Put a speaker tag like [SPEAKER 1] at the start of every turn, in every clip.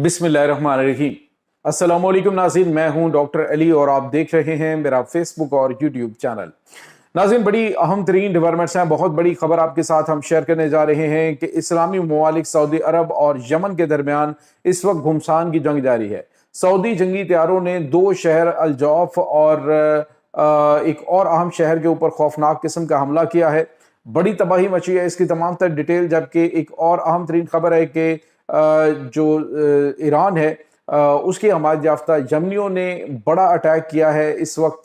[SPEAKER 1] बिस्मिल्लाहिर्रहमानिर्रहीम। अस्सलाम वालेकुम नाज़रीन, मैं हूं डॉक्टर अली और आप देख रहे हैं मेरा फेसबुक और यूट्यूब चैनल। नाज़रीन, बड़ी अहम तरीन डेवलपमेंट्स हैं, बहुत बड़ी खबर आपके साथ हम शेयर करने जा रहे हैं कि इस्लामी ममालिक सऊदी अरब और यमन के दरमियान इस वक्त घुमसान की जंग जारी है। सऊदी जंगी तैयारों ने दो शहर अल जौफ और एक और अहम शहर के ऊपर खौफनाक किस्म का हमला किया है। बड़ी तबाही मची है, इसकी तमाम तर डिटेल, जबकि एक और अहम तरीन खबर है कि जो ईरान है उसकी हमायत याफ्ता यमनियों ने बड़ा अटैक किया है इस वक्त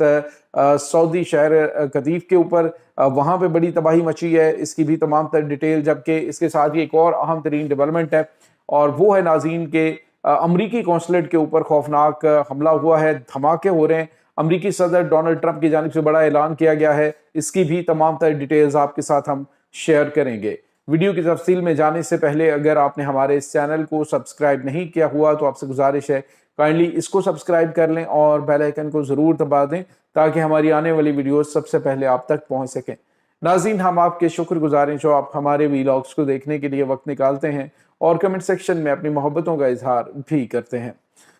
[SPEAKER 1] सऊदी शहर कतीफ के ऊपर। वहाँ पे बड़ी तबाही मची है, इसकी भी तमाम तर डिटेल, जबकि इसके साथ ही एक और अहम तरीन डेवलपमेंट है और वो है नाज़रीन के अमरीकी कौंसलेट के ऊपर खौफनाक हमला हुआ है, धमाके हो रहे हैं। अमरीकी सदर डोनाल्ड ट्रंप की जानिब से बड़ा ऐलान किया गया है, इसकी भी तमाम तर डिटेल्स आपके साथ हम शेयर करेंगे। वीडियो की तफसील में जाने से पहले अगर आपने हमारे इस चैनल को सब्सक्राइब नहीं किया हुआ तो आपसे गुजारिश है काइंडली इसको सब्सक्राइब कर लें और बेल आइकन को ज़रूर दबा दें ताकि हमारी आने वाली वीडियोस सबसे पहले आप तक पहुंच सकें। नाज़रीन, हम आपके शुक्रगुजार हैं जो आप हमारे वीलॉग्स को देखने के लिए वक्त निकालते हैं और कमेंट सेक्शन में अपनी मोहब्बतों का इजहार भी करते हैं।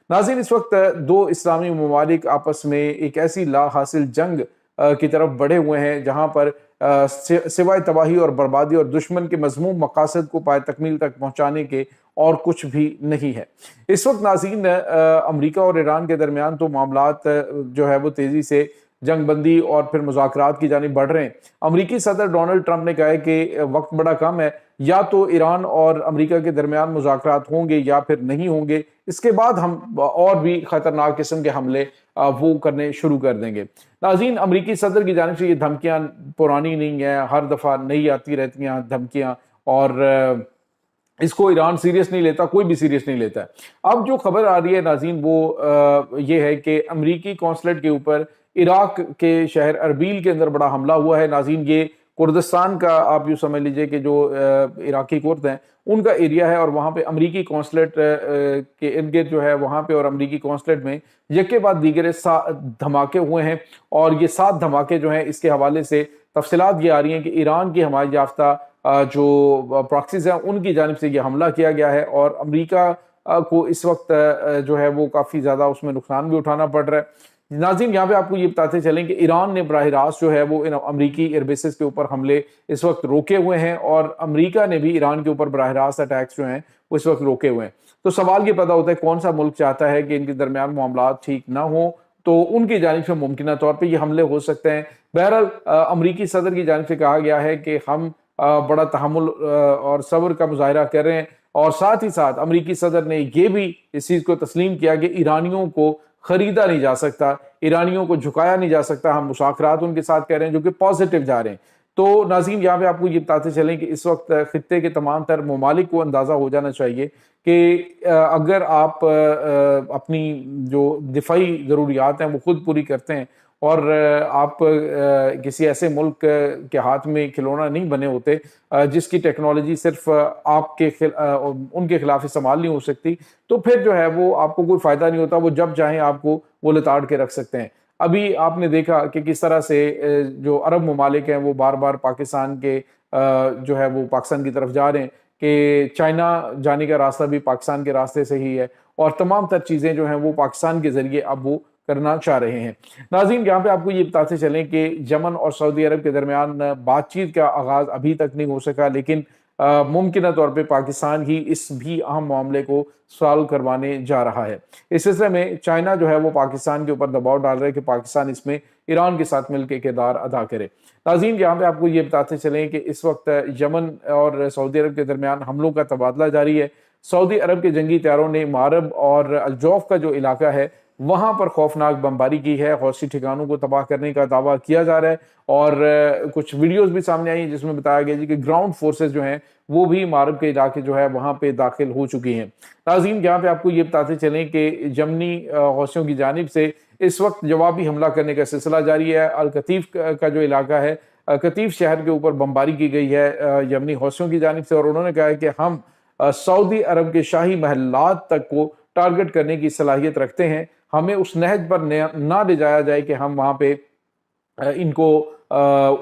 [SPEAKER 1] नाज़रीन, इस वक्त दो इस्लामी ममालिक आपस में एक ऐसी ला हासिल जंग की तरफ बढ़े हुए हैं जहां पर सिवाय तबाही और बर्बादी और दुश्मन के मजमूम मकासद को पाए तकमील तक पहुंचाने के और कुछ भी नहीं है। इस वक्त नाज़रीन, अमरीका और ईरान के दरमियान तो मामलात जो है वो तेजी से जंग बंदी और फिर मुज़ाकरात की जानिब बढ़ रहे हैं। अमरीकी सदर डोनाल्ड ट्रंप ने कहा है कि वक्त बड़ा कम है, या तो ईरान और अमरीका के दरमियान मुज़ाकरात होंगे या फिर नहीं होंगे, इसके बाद हम और भी खतरनाक किस्म के हमले वो करने शुरू कर देंगे। नाज़रीन, अमरीकी सदर की जानिब से ये धमकियां पुरानी नहीं है, हर दफ़ा नई आती रहती हैं धमकियां, और इसको ईरान सीरियस नहीं लेता, कोई भी सीरियस नहीं लेता है। अब जो खबर आ रही है नाज़रीन वो ये है कि अमरीकी कौंसलेट के ऊपर इराक के शहर अरबील के अंदर बड़ा हमला हुआ है। नाज़रीन, ये कुर्दिस्तान का आप यूँ समझ लीजिए कि जो इराकी कुर्द हैं उनका एरिया है और वहाँ पे अमरीकी कौंसलेट के इर्द गिर्द जो है वहाँ पे और अमरीकी कौंसलेट में यके बाद दीगरे 7 धमाके हुए हैं और ये 7 धमाके जो हैं इसके हवाले से तफसीलात ये आ रही हैं कि ईरान की हमायत याफ्ता जो प्रॉक्सीज हैं उनकी जानिब से ये हमला किया गया है और अमरीका को इस वक्त जो है वो काफ़ी ज़्यादा उसमें नुकसान भी उठाना पड़ रहा है। नाज़रीन, यहाँ पे आपको ये बताते चलें कि ईरान ने बराह रास्त जो है वो इन अमरीकी एयरबेसिस के ऊपर हमले इस वक्त रोके हुए हैं और अमरीका ने भी ईरान के ऊपर बराह रास्त अटैक्स जो हैं वो इस वक्त रोके हुए हैं। तो सवाल ये पैदा होता है कौन सा मुल्क चाहता है कि इनके दरमियान मामलात ठीक ना हो, तो उनकी जानिब से मुमकिन तौर पर ये हमले हो सकते हैं। बहरहाल अमरीकी सदर की जानिब से कहा गया है कि हम बड़ा तहम्मुल और सब्र का मुजाहरा कर रहे हैं और साथ ही साथ अमरीकी सदर ने यह भी इस चीज़ को तस्लीम किया कि ईरानियों को खरीदा नहीं जा सकता, ईरानियों को झुकाया नहीं जा सकता, हम मुशाकरात उनके साथ कर रहे हैं जो कि पॉजिटिव जा रहे हैं। तो नाज़रीन, यहाँ पे आपको ये बताते चलें कि इस वक्त खित्ते के तमाम तर ममालिक को अंदाज़ा हो जाना चाहिए कि अगर आप अपनी जो दिफाई ज़रूरियात हैं वो खुद पूरी करते हैं और आप किसी ऐसे मुल्क के हाथ में खिलौना नहीं बने होते जिसकी टेक्नोलॉजी सिर्फ आपके उनके खिलाफ इस्तेमाल नहीं हो सकती, तो फिर जो है वो आपको कोई फ़ायदा नहीं होता। वो जब चाहें आपको वो लताड़ के रख सकते हैं। अभी आपने देखा कि किस तरह से जो अरब ममालिक हैं वो बार बार पाकिस्तान के जो है वो पाकिस्तान की तरफ जा रहे हैं कि चाइना जाने का रास्ता भी पाकिस्तान के रास्ते से ही है और तमाम तर चीज़ें जो हैं वो पाकिस्तान के ज़रिए अब वो करना चाह रहे हैं। नाज़रीन, यहाँ पे आपको ये बताते चलें कि यमन और सऊदी अरब के दरमियान बातचीत का आगाज़ अभी तक नहीं हो सका, लेकिन मुमकिन तौर पे पाकिस्तान ही इस भी अहम मामले को सॉल्व करवाने जा रहा है। इस सिलसिले में चाइना जो है वो पाकिस्तान के ऊपर दबाव डाल रहा है कि पाकिस्तान इसमें ईरान के साथ मिलकर किरदार अदा करे। नाज़रीन, यहाँ पे आपको ये बताते चलें कि इस वक्त यमन और सऊदी अरब के दरमियान हमलों का तबादला जारी है। सऊदी अरब के जंगी तैयारों ने मारब और अलजौफ का जो इलाका है वहां पर खौफनाक बमबारी की है, हौसी ठिकानों को तबाह करने का दावा किया जा रहा है और कुछ वीडियोस भी सामने आई हैं जिसमें बताया गया जी कि ग्राउंड फोर्सेस जो हैं वो भी मारब के इलाके जो है वहां पे दाखिल हो चुकी हैं। नाज़रीन, यहाँ पे आपको ये बताते चलें कि यमनी हौसियों की जानिब से इस वक्त जवाबी हमला करने का सिलसिला जारी है। अल कतीफ का जो इलाका है, कतीफ शहर के ऊपर बमबारी की गई है यमनी हौसियों की जानिब से और उन्होंने कहा है कि हम सऊदी अरब के शाही महलात तक को टारगेट करने की सलाहियत रखते हैं, हमें उस नहज पर ना ले जाया जाए कि हम वहाँ पे इनको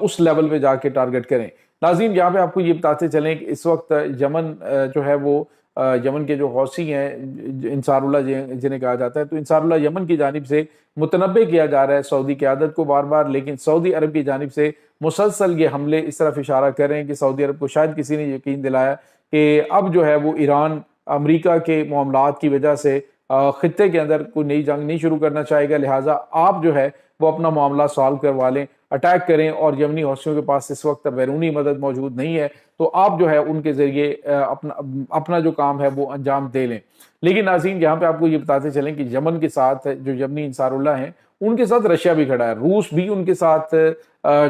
[SPEAKER 1] उस लेवल पे जाके टारगेट करें। नाज़रीन, यहाँ पे आपको ये बताते चलें कि इस वक्त यमन जो है वो यमन के जो हौसी हैं इंसारुल्लाह जिन्हें कहा जाता है, तो इंसारुल्लाह यमन की जानिब से मुतनब्बे किया जा रहा है सऊदी क़यादत को बार बार, लेकिन सऊदी अरब की जानिब से मुसलसल ये हमले इस तरफ इशारा कर रहे हैं कि सऊदी अरब को शायद किसी ने यकीन दिलाया कि अब जो है वो ईरान अमरीका के मामलात की वजह से खित्ते के अंदर कोई नई जंग नहीं शुरू करना चाहेगा, लिहाजा आप जो है वो अपना मामला सॉल्व करवा लें, अटैक करें, और यमनी हौसियों के पास इस वक्त बैरूनी मदद मौजूद नहीं है तो आप जो है उनके जरिए अपना जो काम है वो अंजाम दे लें। लेकिन नाज़रीन यहाँ पे आपको ये बताते चलें कि यमन के साथ जो यमनी इंसारुल्लाह हैं उनके साथ रशिया भी खड़ा है, रूस भी उनके साथ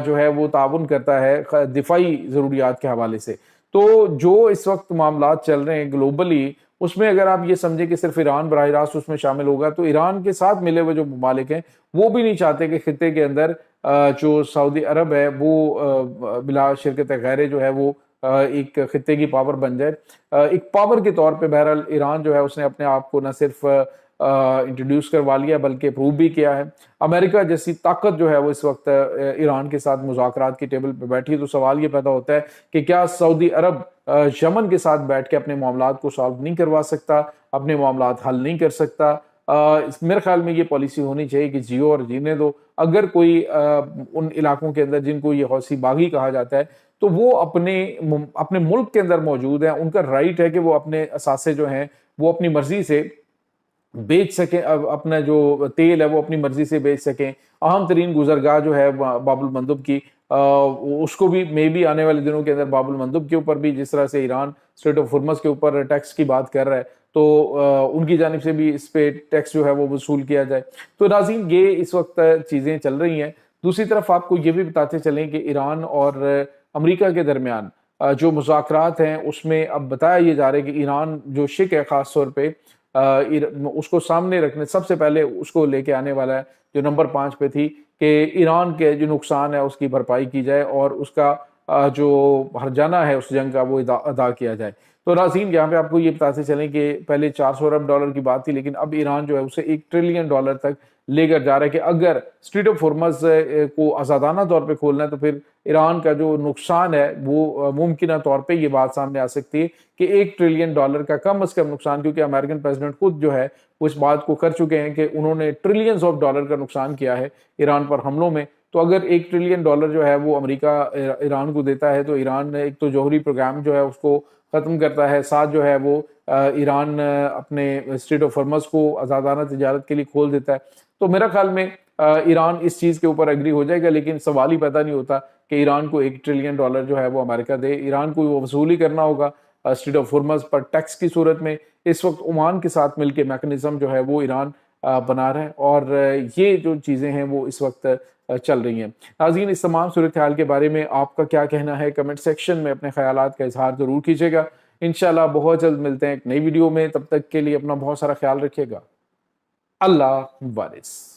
[SPEAKER 1] जो है वो ताउन करता है दिफाई ज़रूरियात के हवाले से। तो जो इस वक्त मामलात चल रहे हैं ग्लोबली, उसमें अगर आप ये समझें कि सिर्फ ईरान बराह रास्त उसमें शामिल होगा, तो ईरान के साथ मिले हुए जो ममालिक हैं वो भी नहीं चाहते कि खित्ते के अंदर जो सऊदी अरब है वो बिला शिरकत गैर जो है वो एक खित्ते की पावर बन जाए। एक पावर के तौर पे बहरहाल ईरान जो है उसने अपने आप को न सिर्फ इंट्रोड्यूस करवा लिया बल्कि प्रूव भी किया है। अमेरिका जैसी ताकत जो है वो इस वक्त ईरान के साथ मुज़ाकरात की टेबल पर बैठी है, तो सवाल ये पैदा होता है कि क्या सऊदी अरब यमन के साथ बैठ के अपने मामलात को सॉल्व नहीं करवा सकता, अपने मामलात हल नहीं कर सकता। मेरे ख्याल में ये पॉलिसी होनी चाहिए कि जियो और जीने दो। अगर कोई उन इलाकों के अंदर जिनको ये हौसी बागी कहा जाता है तो वो अपने मुल्क के अंदर मौजूद है, उनका राइट है कि वो अपने असासे जो हैं वो अपनी मर्जी से बेच सकें, अपना जो तेल है वो अपनी मर्जी से बेच सकें। अहम तरीन गुजरगाह जो है बाबुल मंदब की, उसको भी मे भी आने वाले दिनों के अंदर बाबुल मंदब के ऊपर भी, जिस तरह से ईरान स्ट्रेट ऑफ हुर्मुज़ के ऊपर टैक्स की बात कर रहा है, तो उनकी जानिब से भी इस पे टैक्स जो है वो वसूल किया जाए। तो नाज़रीन ये इस वक्त चीज़ें चल रही हैं। दूसरी तरफ आपको ये भी बताते चलें कि ईरान और अमेरिका के दरमियान जो मुज़ाकरात हैं उसमें अब बताया ये जा रहा है कि ईरान जो शिक है ख़ास तौर पे उसको सामने रखने सबसे पहले उसको लेके आने वाला है जो नंबर 5 पे थी कि ईरान के जो नुकसान है उसकी भरपाई की जाए और उसका जो हर्जाना है उस जंग का वो अदा किया जाए। तो नाज़रीन यहाँ पे आपको ये बताते चलें कि पहले 400 अरब डॉलर की बात थी, लेकिन अब ईरान जो है उसे $1 ट्रिलियन तक लेकर जा रहा है कि अगर स्ट्रेट ऑफ हुर्मुज़ को आज़ादाना तौर पे खोलना है तो फिर ईरान का जो नुकसान है वो मुमकिन तौर पे ये बात सामने आ सकती है कि $1 ट्रिलियन का कम अज़ कम नुकसान, क्योंकि अमेरिकन प्रेसिडेंट खुद जो है वो इस बात को कर चुके हैं कि उन्होंने ट्रिलियंस ऑफ डॉलर का नुकसान किया है ईरान पर हमलों में। तो अगर $1 ट्रिलियन जो है वो अमेरिका ईरान को देता है तो ईरान एक तो जौहरी प्रोग्राम जो है उसको ख़त्म करता है, साथ जो है वो ईरान अपने स्ट्रेट ऑफ हुर्मुज़ को आज़ादाना तिजारत के लिए खोल देता है। तो मेरा ख्याल में ईरान इस चीज़ के ऊपर एग्री हो जाएगा, लेकिन सवाल ही पैदा नहीं होता कि ईरान को $1 ट्रिलियन जो है वो अमेरिका दे। ईरान को वो वसूल ही करना होगा स्ट्रेट ऑफ हुर्मुज़ पर टैक्स की सूरत में। इस वक्त ओमान के साथ मिलकर मैकेनिज्म जो है वो ईरान बना रहा है और ये जो चीज़ें हैं वो इस वक्त चल रही हैं। नाज़रीन, इस तमाम सूरत हाल के बारे में आपका क्या कहना है, कमेंट सेक्शन में अपने ख्यालात का इजहार ज़रूर कीजिएगा। इंशाल्लाह बहुत जल्द मिलते हैं एक नई वीडियो में, तब तक के लिए अपना बहुत सारा ख्याल रखिएगा। अल्लाह हाफ़िज़।